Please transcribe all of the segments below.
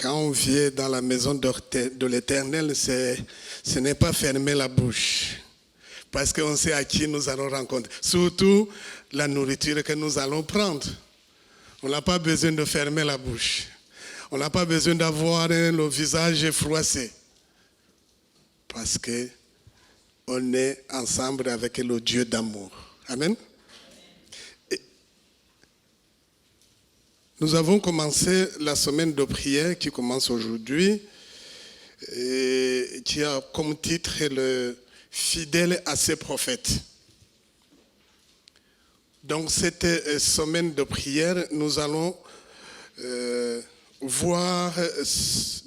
Quand on vient dans la maison de l'Éternel, ce n'est pas fermer la bouche. Parce qu'on sait à qui nous allons rencontrer. Surtout la nourriture que nous allons prendre. On n'a pas besoin de fermer la bouche. On n'a pas besoin d'avoir le visage froissé. Parce qu'on est ensemble avec le Dieu d'amour. Amen. Et nous avons commencé la semaine de prière qui commence aujourd'hui. Et qui a comme titre le fidèle à ses prophètes. Donc cette semaine de prière, nous allons voir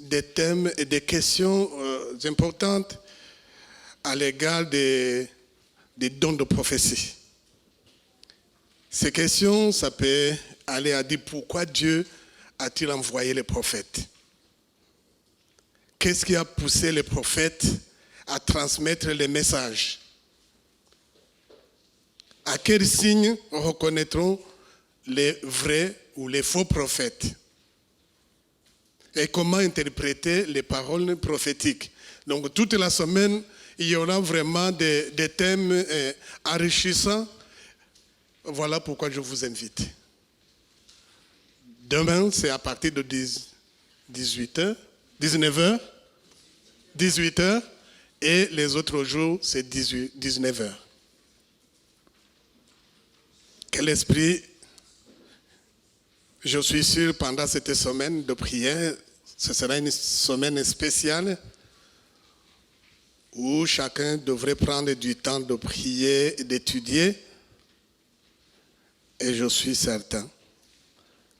des thèmes et des questions importantes à l'égard des dons de prophétie. Ces questions, ça peut aller à dire pourquoi Dieu a-t-il envoyé les prophètes? Qu'est-ce qui a poussé les prophètes à transmettre les messages? À quels signes reconnaîtront les vrais ou les faux prophètes? Et comment interpréter les paroles prophétiques? Donc toute la semaine, il y aura vraiment des thèmes enrichissants. Voilà pourquoi je vous invite. Demain, c'est à partir de 18h. 19h, 18h, et les autres jours, c'est 19h. Quel esprit, je suis sûr, pendant cette semaine de prière, ce sera une semaine spéciale où chacun devrait prendre du temps de prier et d'étudier. Et je suis certain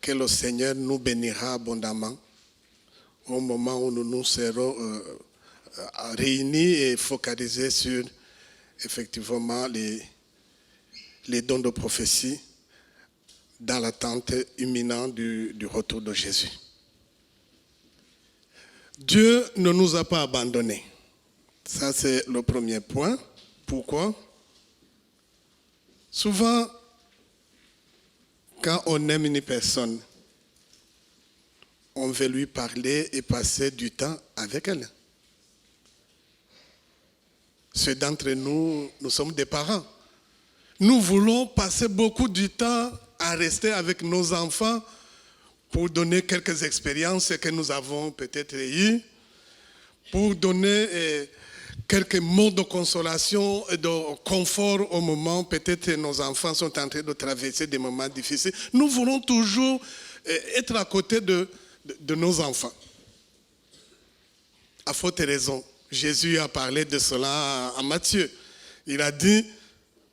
que le Seigneur nous bénira abondamment au moment où nous nous serons réunis et focalisés sur effectivement les dons de prophétie dans l'attente imminente du retour de Jésus. Dieu ne nous a pas abandonnés. Ça, c'est le premier point. Pourquoi? Souvent, quand on aime une personne, on veut lui parler et passer du temps avec elle. Ceux d'entre nous, nous sommes des parents. Nous voulons passer beaucoup de temps à rester avec nos enfants pour donner quelques expériences que nous avons peut-être eues, pour donner quelques mots de consolation et de confort au moment peut-être nos enfants sont en train de traverser des moments difficiles. Nous voulons toujours être à côté de nos enfants. À faute raison, Jésus a parlé de cela à Matthieu. Il a dit,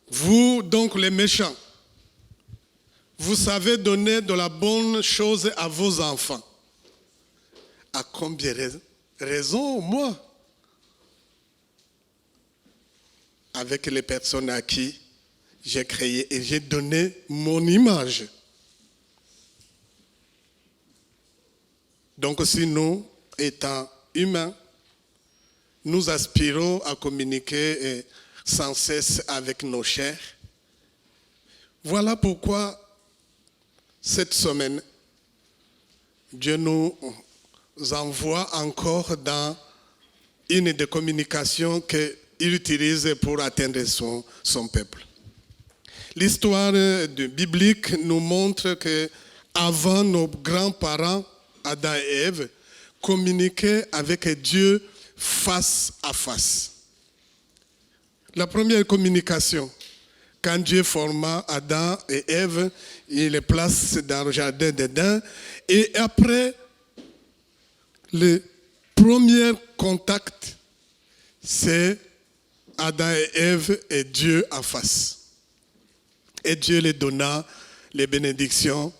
vous donc les méchants, vous savez donner de la bonne chose à vos enfants. À combien raison, moi, avec les personnes à qui j'ai créé et j'ai donné mon image. Donc si nous, étant humains, nous aspirons à communiquer sans cesse avec nos chers, voilà pourquoi cette semaine, Dieu nous envoie encore dans une des communications qu'il utilise pour atteindre son peuple. L'histoire biblique nous montre que avant nos grands-parents, Adam et Ève, communiquaient avec Dieu face à face. La première communication, quand Dieu forma Adam et Ève, il les place dans le jardin d'Éden. Et après, le premier contact, c'est Adam et Ève et Dieu en face. Et Dieu les donna les bénédictions,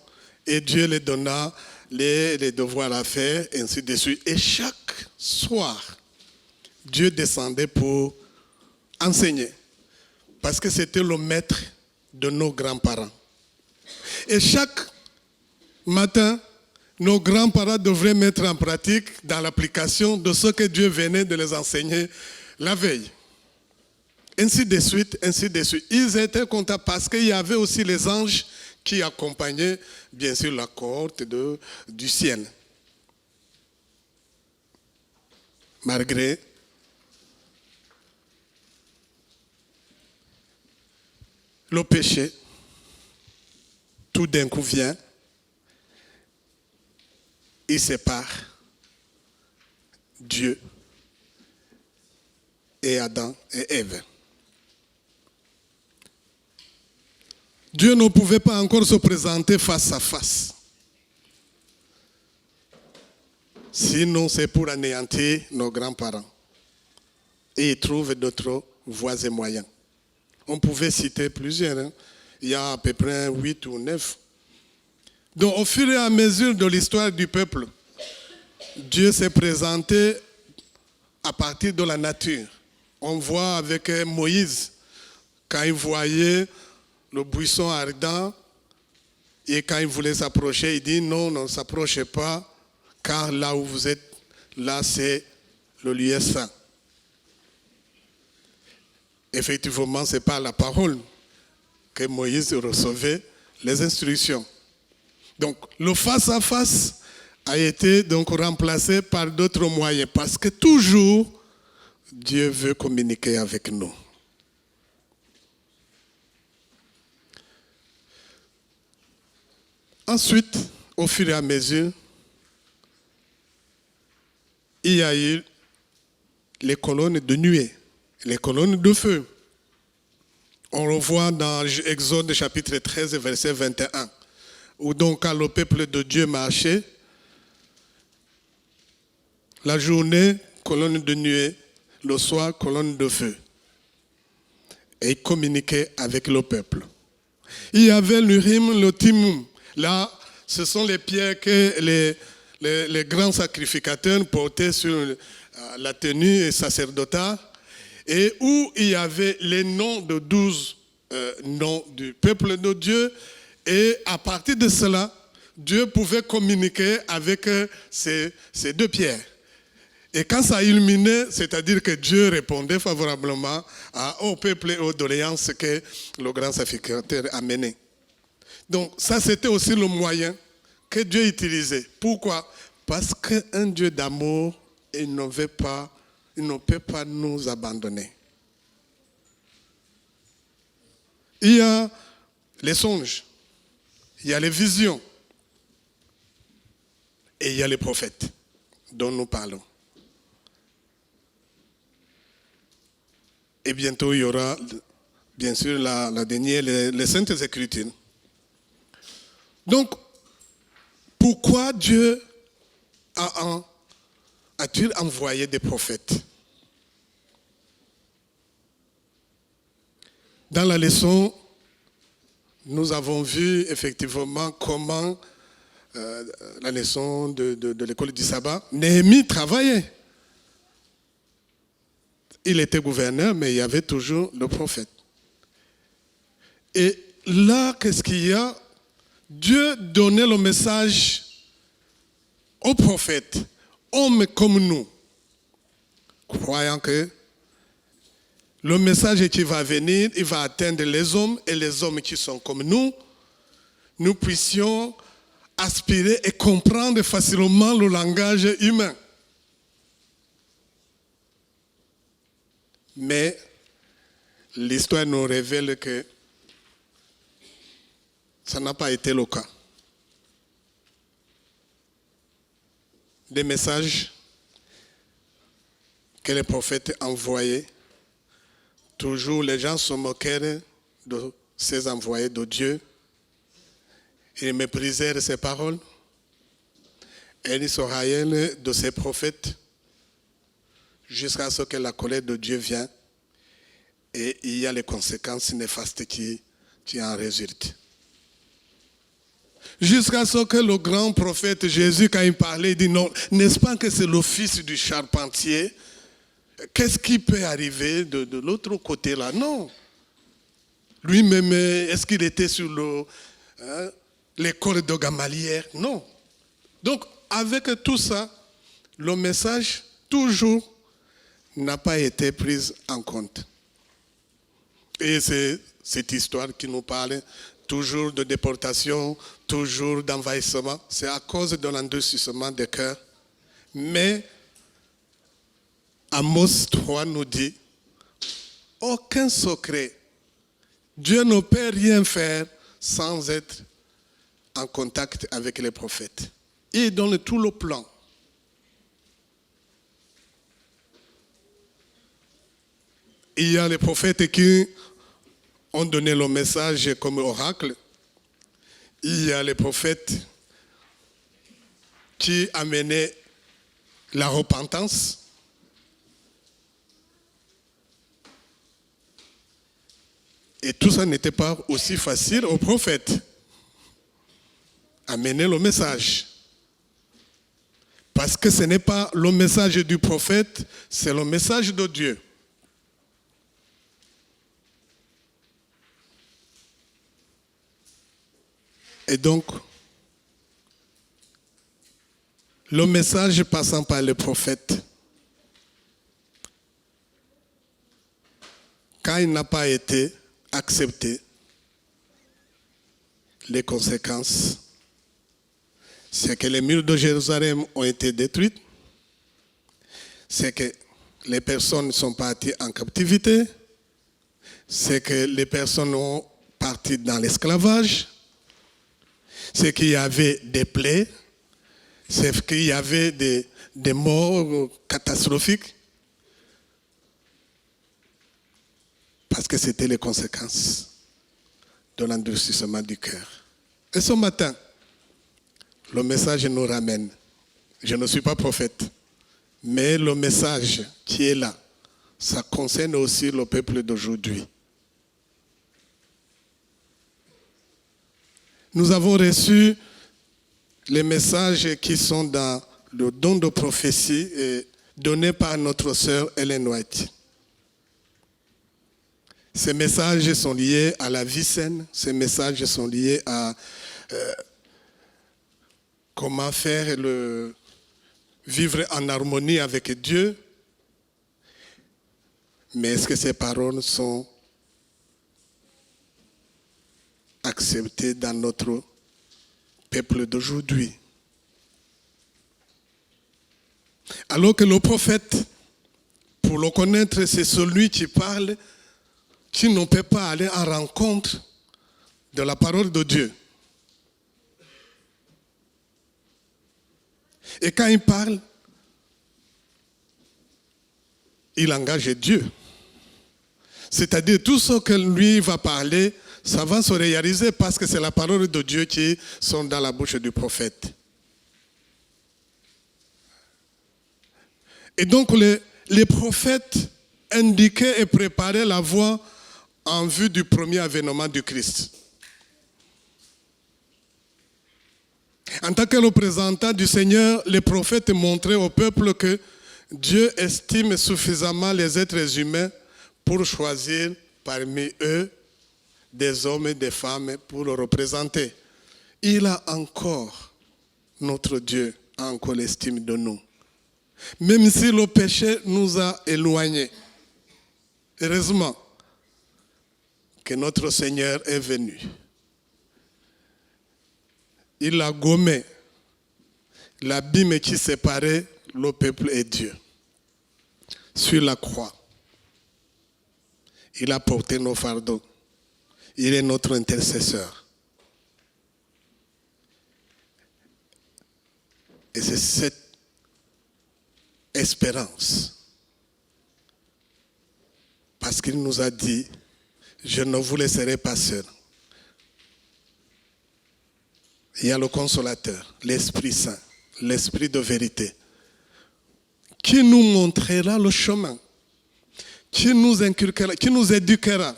et Dieu les donna les devoirs à faire, ainsi de suite. Et chaque soir, Dieu descendait pour enseigner, parce que c'était le maître de nos grands-parents. Et chaque matin, nos grands-parents devraient mettre en pratique dans l'application de ce que Dieu venait de les enseigner la veille. Ainsi de suite, ainsi de suite. Ils étaient contents parce qu'il y avait aussi les anges qui accompagnaient, bien sûr, la cohorte du ciel. malgré le péché, tout d'un coup vient, il sépare Dieu et Adam et Ève. Dieu ne pouvait pas encore se présenter face à face. Sinon, c'est pour anéantir nos grands-parents. Et ils trouvent d'autres voies et moyens. On pouvait citer plusieurs. Hein. Il y a à peu près 8 ou 9. Donc, au fur et à mesure de l'histoire du peuple, Dieu s'est présenté à partir de la nature. On voit avec Moïse, quand il voyait le buisson ardent, et quand il voulait s'approcher, il dit non, ne s'approchez pas, car là où vous êtes, là c'est le lieu saint. Effectivement, ce n'est pas la parole que Moïse recevait les instructions. Donc, le face-à-face a été donc remplacé par d'autres moyens, parce que toujours, Dieu veut communiquer avec nous. Ensuite, au fur et à mesure, il y a eu les colonnes de nuée, les colonnes de feu. On revoit dans Exode chapitre 13, verset 21, où donc quand le peuple de Dieu marchait, la journée, colonne de nuée, le soir, colonne de feu. Et il communiquait avec le peuple. Il y avait l'Urim, le Timum. Là, ce sont les pierres que les grands sacrificateurs portaient sur la tenue sacerdotale et où il y avait les noms de 12 noms du peuple de Dieu. Et à partir de cela, Dieu pouvait communiquer avec ces deux pierres. Et quand ça illuminait, c'est-à-dire que Dieu répondait favorablement au peuple et aux doléances que le grand sacrificateur a menées. Donc ça, c'était aussi le moyen que Dieu utilisait. Pourquoi? Parce qu'un Dieu d'amour, il ne peut pas nous abandonner. Il y a les songes, il y a les visions, et il y a les prophètes dont nous parlons. Et bientôt, il y aura, bien sûr, la dernière, les Saintes Écritures. Donc, pourquoi Dieu a-t-il envoyé des prophètes? Dans la leçon, nous avons vu effectivement comment, la leçon de l'école du sabbat, Néhémie travaillait. Il était gouverneur, mais il y avait toujours le prophète. Et là, qu'est-ce qu'il y a? Dieu donnait le message aux prophètes, hommes comme nous, croyant que le message qui va venir, il va atteindre les hommes et les hommes qui sont comme nous puissions aspirer et comprendre facilement le langage humain. Mais l'histoire nous révèle que ça n'a pas été le cas. Des messages que les prophètes envoyaient, toujours les gens se moquaient de ces envoyés de Dieu. Ils méprisèrent ses paroles. Et ils se raillaient de ses prophètes jusqu'à ce que la colère de Dieu vienne. Et il y a les conséquences néfastes qui en résultent. Jusqu'à ce que le grand prophète Jésus, quand il parlait, il dit non, n'est-ce pas que c'est le fils du charpentier? Qu'est-ce qui peut arriver de l'autre côté là? Non. Lui-même, est-ce qu'il était sur l'école de Gamaliel? Non. Donc, avec tout ça, le message, toujours, n'a pas été pris en compte. Et c'est cette histoire qui nous parle toujours de déportation, toujours d'envahissement. C'est à cause de l'endurcissement des cœurs. Mais Amos 3 nous dit, aucun secret. Dieu ne peut rien faire sans être en contact avec les prophètes. Il donne tout le plan. Il y a les prophètes qui ont donné le message comme oracle. Il y a les prophètes qui amenaient la repentance. Et tout ça n'était pas aussi facile aux prophètes. Amener le message. Parce que ce n'est pas le message du prophète, c'est le message de Dieu. Et donc, le message passant par le prophète, quand il n'a pas été accepté, les conséquences, c'est que les murs de Jérusalem ont été détruits, c'est que les personnes sont parties en captivité, c'est que les personnes ont parti dans l'esclavage, c'est qu'il y avait des plaies, c'est qu'il y avait des morts catastrophiques, parce que c'était les conséquences de l'endurcissement du cœur. Et ce matin, le message nous ramène. Je ne suis pas prophète, mais le message qui est là, ça concerne aussi le peuple d'aujourd'hui. Nous avons reçu les messages qui sont dans le don de prophétie donné par notre sœur Ellen White. Ces messages sont liés à la vie saine, ces messages sont liés à comment faire vivre en harmonie avec Dieu. Mais est-ce que ces paroles sont acceptées dans notre peuple d'aujourd'hui? Alors que le prophète, pour le connaître, c'est celui qui parle, qui ne peut pas aller en rencontre de la parole de Dieu. Et quand il parle, il engage Dieu. C'est-à-dire tout ce que lui va parler, ça va se réaliser parce que c'est la parole de Dieu qui sont dans la bouche du prophète. Et donc les prophètes indiquaient et préparaient la voie en vue du premier avènement du Christ. En tant que représentant du Seigneur, les prophètes montraient au peuple que Dieu estime suffisamment les êtres humains pour choisir parmi eux des hommes et des femmes pour le représenter. Il a encore, notre Dieu, a encore l'estime de nous. Même si le péché nous a éloignés. Heureusement que notre Seigneur est venu. Il a gommé l'abîme qui séparait le peuple et Dieu. Sur la croix, il a porté nos fardeaux. Il est notre intercesseur. Et c'est cette espérance. Parce qu'il nous a dit, je ne vous laisserai pas seul. Il y a le consolateur, l'Esprit Saint, l'Esprit de vérité, qui nous montrera le chemin, qui nous inculquera, qui nous éduquera,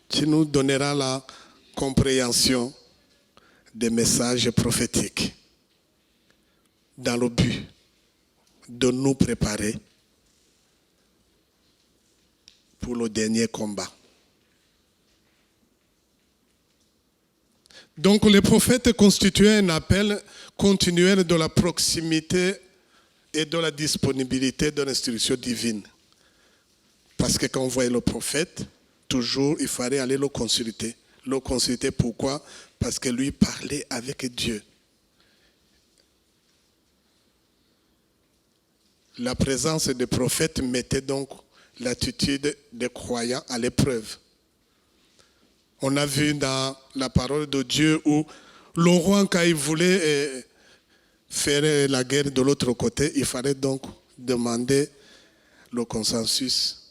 qui nous donnera la compréhension des messages prophétiques dans le but de nous préparer pour le dernier combat. Donc les prophètes constituaient un appel continuel de la proximité et de la disponibilité de l'instruction divine. Parce que quand on voyait le prophète, toujours il fallait aller le consulter. Le consulter pourquoi? Parce que lui parlait avec Dieu. La présence des prophètes mettait donc l'attitude des croyants à l'épreuve. On a vu dans la parole de Dieu où le roi, quand il voulait faire la guerre de l'autre côté, il fallait donc demander le consensus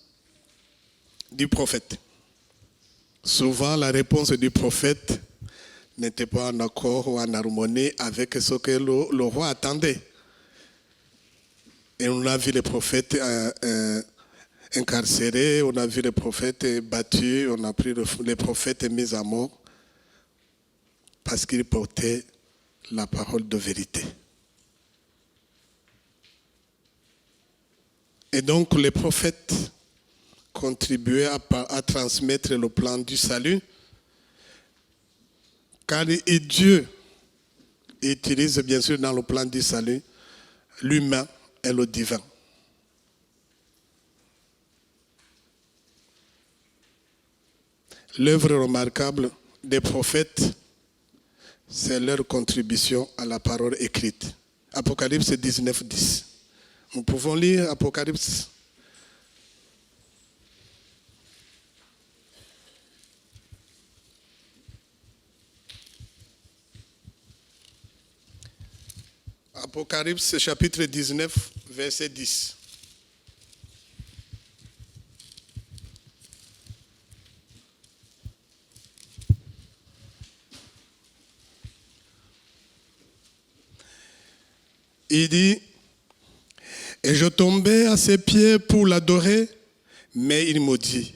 du prophète. Souvent, la réponse du prophète n'était pas en accord ou en harmonie avec ce que le roi attendait. Et on a vu les prophètes incarcérés, on a vu les prophètes battus, on a pris les prophètes mis à mort parce qu'ils portaient la parole de vérité. Et donc les prophètes contribuaient à transmettre le plan du salut, car Dieu utilise bien sûr dans le plan du salut l'humain et le divin. L'œuvre remarquable des prophètes, c'est leur contribution à la parole écrite. Apocalypse 19, 10. Nous pouvons lire Apocalypse. Apocalypse chapitre 19, verset 10. Il dit, et je tombais à ses pieds pour l'adorer, mais il me dit,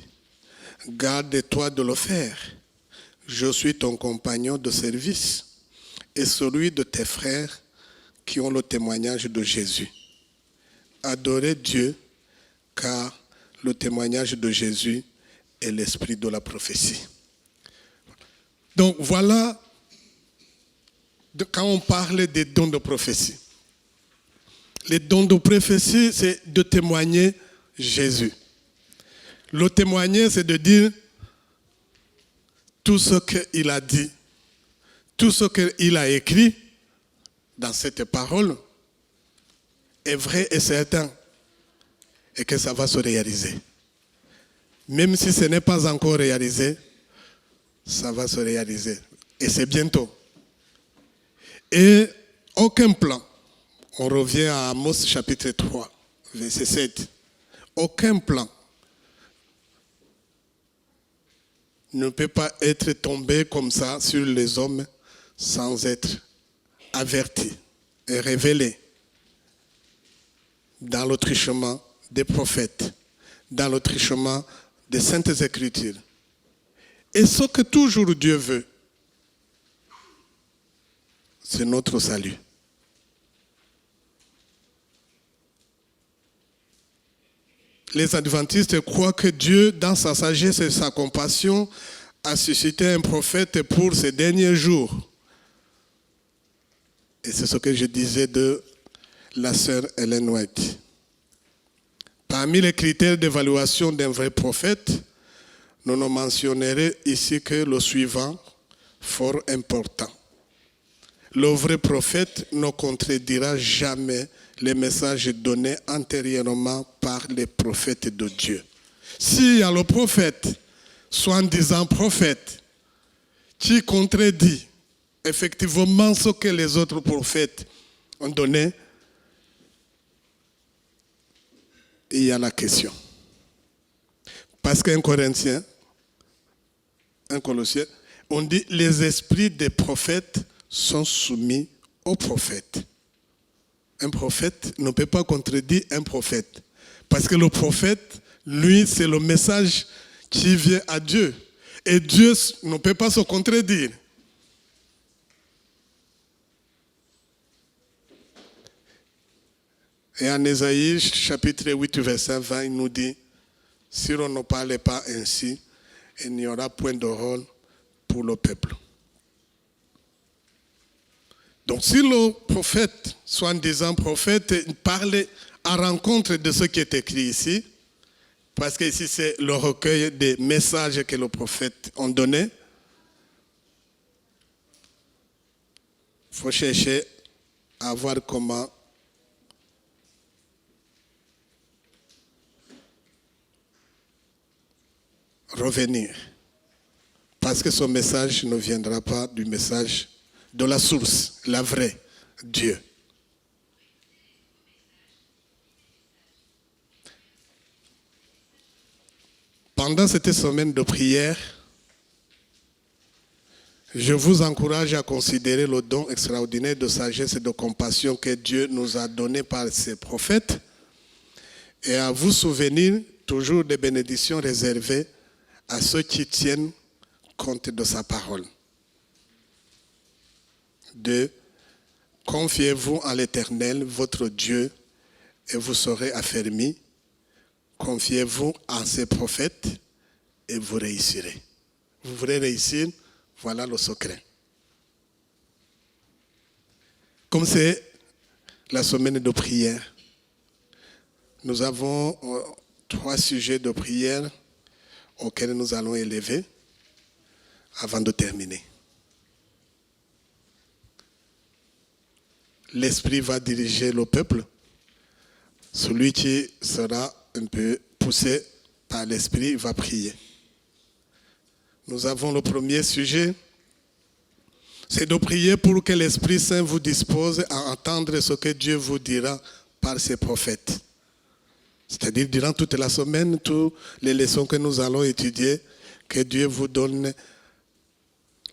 garde-toi de le faire. Je suis ton compagnon de service et celui de tes frères qui ont le témoignage de Jésus. Adorez Dieu, car le témoignage de Jésus est l'esprit de la prophétie. Donc voilà, quand on parle des dons de prophétie, les dons de prophétie, c'est de témoigner Jésus. Le témoigner, c'est de dire tout ce qu'il a dit, tout ce qu'il a écrit dans cette parole est vrai et certain et que ça va se réaliser. Même si ce n'est pas encore réalisé, ça va se réaliser. Et c'est bientôt. Et aucun plan. On revient à Amos chapitre 3, verset 7. Aucun plan ne peut pas être tombé comme ça sur les hommes sans être averti et révélé dans le truchement des prophètes, dans le truchement des Saintes Écritures. Et ce que toujours Dieu veut, c'est notre salut. Les adventistes croient que Dieu, dans sa sagesse et sa compassion, a suscité un prophète pour ces derniers jours. Et c'est ce que je disais de la sœur Ellen White. Parmi les critères d'évaluation d'un vrai prophète, nous ne mentionnerons ici que le suivant, fort important. Le vrai prophète ne contredira jamais les messages donnés antérieurement par les prophètes de Dieu. S'il y a le prophète, soi-disant prophète, qui contredit effectivement ce que les autres prophètes ont donné, il y a la question. Parce qu'un Corinthien, un Colossien, on dit les esprits des prophètes sont soumis aux prophètes. Un prophète ne peut pas contredire un prophète. Parce que le prophète, lui, c'est le message qui vient à Dieu. Et Dieu ne peut pas se contredire. Et en Ésaïe, chapitre 8, verset 20, il nous dit, si on ne parlait pas ainsi, il n'y aura point de rôle pour le peuple. Donc si le prophète, soi-disant prophète, parle à rencontre de ce qui est écrit ici, parce que ici c'est le recueil des messages que le prophète a donnés, il faut chercher à voir comment revenir. Parce que son message ne viendra pas du message de la source, la vraie, Dieu. Pendant cette semaine de prière, je vous encourage à considérer le don extraordinaire de sagesse et de compassion que Dieu nous a donné par ses prophètes et à vous souvenir toujours des bénédictions réservées à ceux qui tiennent compte de sa parole. 2. Confiez-vous en l'Éternel, votre Dieu, et vous serez affermis. Confiez-vous en ses prophètes et vous réussirez. Vous voulez réussir, voilà le secret. Comme c'est la semaine de prière, nous avons 3 sujets de prière auxquels nous allons élever avant de terminer. L'Esprit va diriger le peuple. Celui qui sera un peu poussé par l'Esprit va prier. Nous avons le premier sujet, c'est de prier pour que l'Esprit Saint vous dispose à entendre ce que Dieu vous dira par ses prophètes. C'est-à-dire, durant toute la semaine, toutes les leçons que nous allons étudier, que Dieu vous donne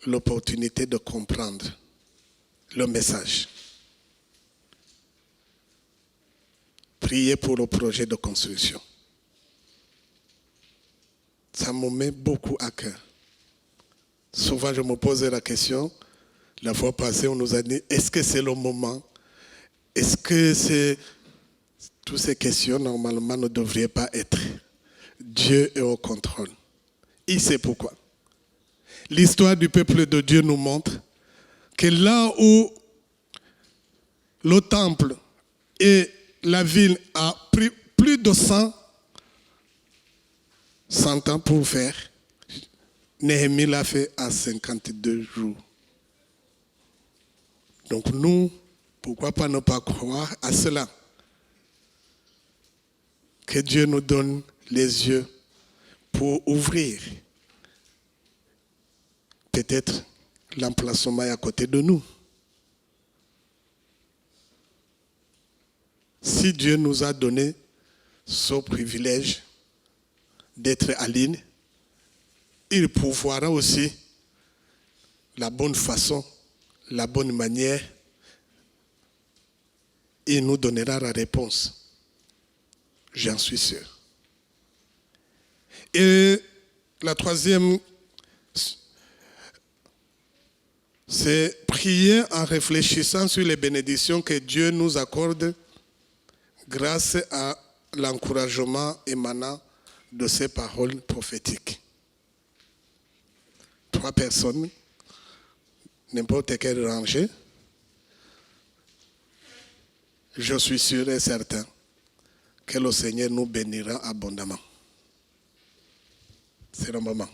l'opportunité de comprendre le message. Priez pour le projet de construction. Ça me met beaucoup à cœur. Souvent, je me pose la question, la fois passée, on nous a dit, est-ce que c'est le moment? Est-ce que c'est... Toutes ces questions, normalement, ne devraient pas être. Dieu est au contrôle. Il sait pourquoi. L'histoire du peuple de Dieu nous montre que là où le temple et la ville a pris plus de 100 ans pour faire, Néhémie l'a fait à 52 jours. Donc nous, pourquoi pas ne pas croire à cela? Que Dieu nous donne les yeux pour ouvrir. Peut-être l'emplacement est à côté de nous. Si Dieu nous a donné ce privilège d'être à ligne, il pourvoira aussi la bonne façon, la bonne manière. Il nous donnera la réponse. J'en suis sûr. Et la troisième, c'est prier en réfléchissant sur les bénédictions que Dieu nous accorde grâce à l'encouragement émanant de ses paroles prophétiques. 3 personnes, n'importe quelle rangée, je suis sûr et certain que le Seigneur nous bénira abondamment. C'est le moment.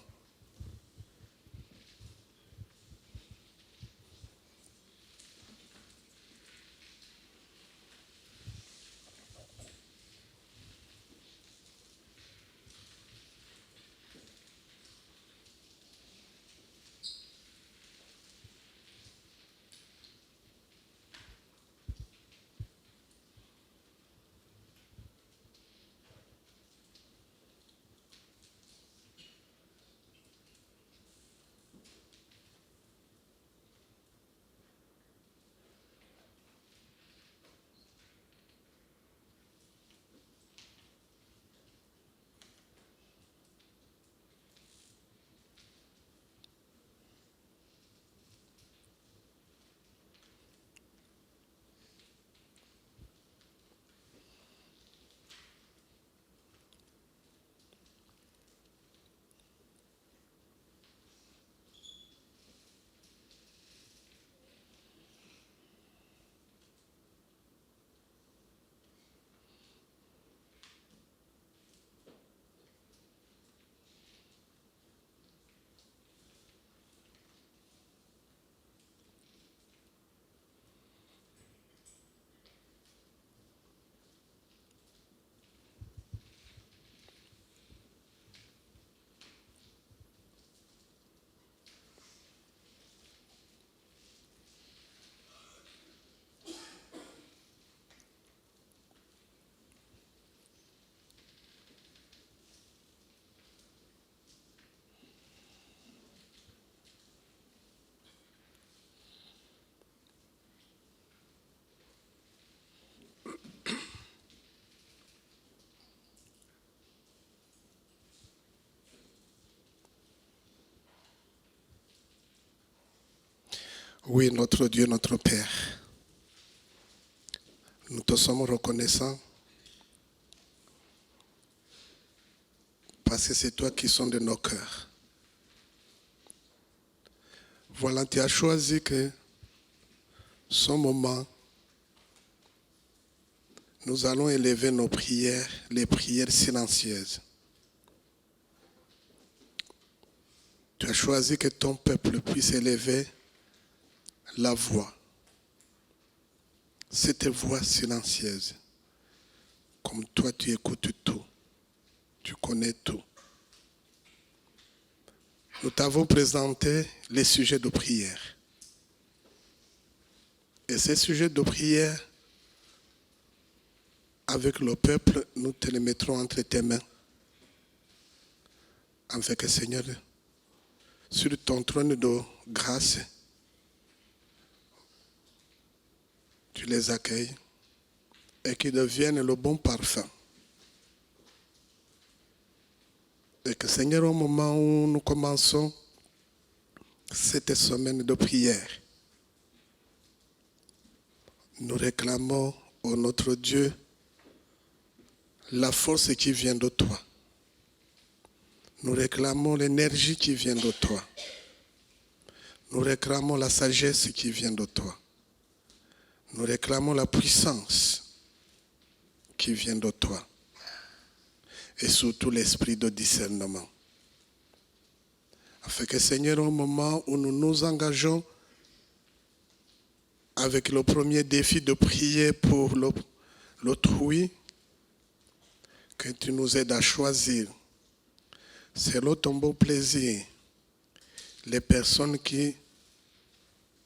Oui, notre Dieu, notre Père, nous te sommes reconnaissants parce que c'est toi qui sondes nos cœurs. Voilà, tu as choisi que ce moment, nous allons élever nos prières, les prières silencieuses. Tu as choisi que ton peuple puisse élever la voix, cette voix silencieuse. Comme toi, tu écoutes tout, tu connais tout. Nous t'avons présenté les sujets de prière. Et ces sujets de prière, avec le peuple, nous te les mettrons entre tes mains. Afin que, Seigneur, sur ton trône de grâce, tu les accueilles et qu'ils deviennent le bon parfum. Et que, Seigneur, au moment où nous commençons cette semaine de prière, nous réclamons au notre Dieu la force qui vient de toi. Nous réclamons l'énergie qui vient de toi. Nous réclamons la sagesse qui vient de toi. Nous réclamons la puissance qui vient de toi. Et surtout l'esprit de discernement. Afin que, Seigneur, au moment où nous nous engageons avec le premier défi de prier pour l'autrui, que tu nous aides à choisir, selon ton beau plaisir, les personnes qui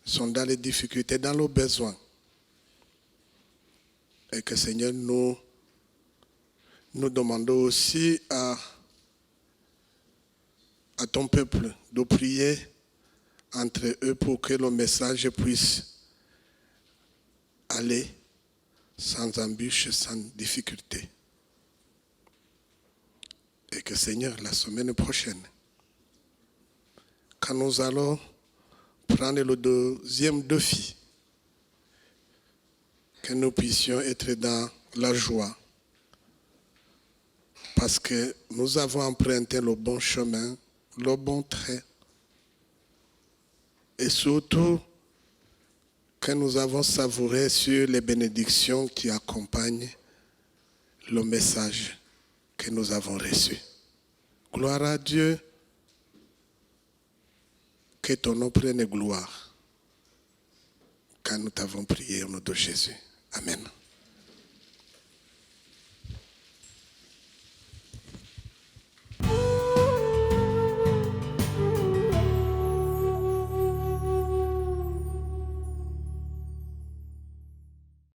sont dans les difficultés, dans le besoin. Et que, Seigneur, nous demandons aussi à ton peuple de prier entre eux pour que le message puisse aller sans embûche, sans difficulté. Et que, Seigneur, la semaine prochaine, quand nous allons prendre le deuxième défi, que nous puissions être dans la joie, parce que nous avons emprunté le bon chemin, le bon trait, et surtout que nous avons savouré sur les bénédictions qui accompagnent le message que nous avons reçu. Gloire à Dieu, que ton nom prenne gloire quand nous t'avons prié au nom de Jésus. Amen.